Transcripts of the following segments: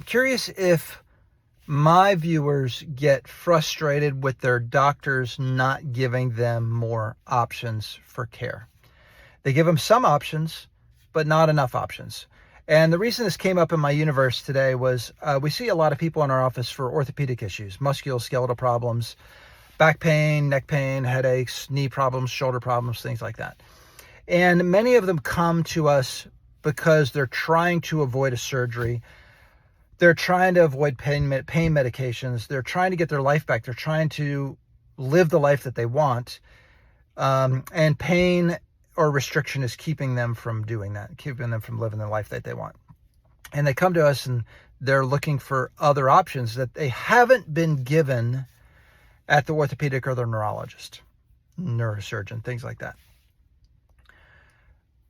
curious if my viewers get frustrated with their doctors not giving them more options for care. They give them some options, but not enough options. And the reason this came up in my universe today was we see a lot of people in our office for orthopedic issues, musculoskeletal problems, back pain, neck pain, headaches, knee problems, shoulder problems, things like that. And many of them come to us because they're trying to avoid a surgery. They're trying to avoid pain medications. They're trying to get their life back. They're trying to live the life that they want. And pain or restriction is keeping them from doing that, keeping them from living the life that they want. And they come to us and they're looking for other options that they haven't been given at the orthopedic or the neurologist, neurosurgeon, things like that.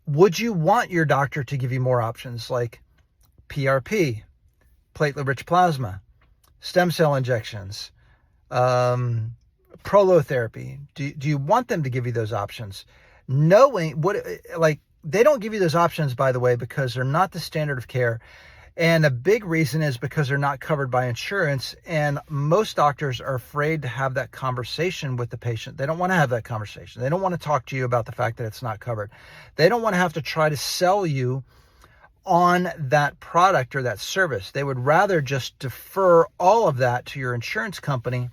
Would you want your doctor to give you more options like PRP, platelet-rich plasma, stem cell injections, prolotherapy? Do you want them to give you those options? Knowing what, they don't give you those options, by the way, because they're not the standard of care. And a big reason is because they're not covered by insurance. And most doctors are afraid to have that conversation with the patient. They don't want to have that conversation. They don't want to talk to you about the fact that it's not covered. They don't want to have to try to sell you on that product or that service. They would rather just defer all of that to your insurance company.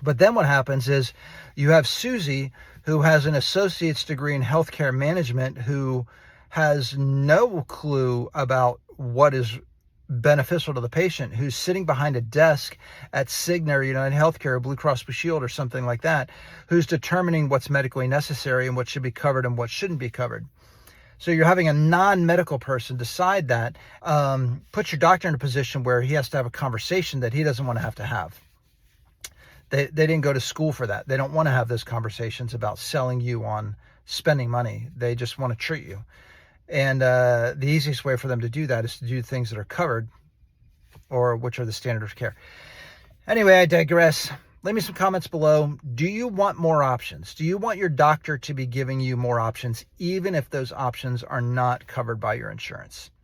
But then what happens is you have Susie, who has an associate's degree in healthcare management, who has no clue about what is beneficial to the patient, who's sitting behind a desk at Cigna or United Healthcare or Blue Cross Blue Shield or something like that, who's determining what's medically necessary and what should be covered and what shouldn't be covered. So you're having a non-medical person decide that, put your doctor in a position where he has to have a conversation that he doesn't want to have. They didn't go to school for that. They don't want to have those conversations about selling you on spending money. They just want to treat you. And the easiest way for them to do that is to do things that are covered, or which are the standard of care. Anyway, I digress. Leave me some comments below. Do you want more options? Do you want your doctor to be giving you more options, even if those options are not covered by your insurance?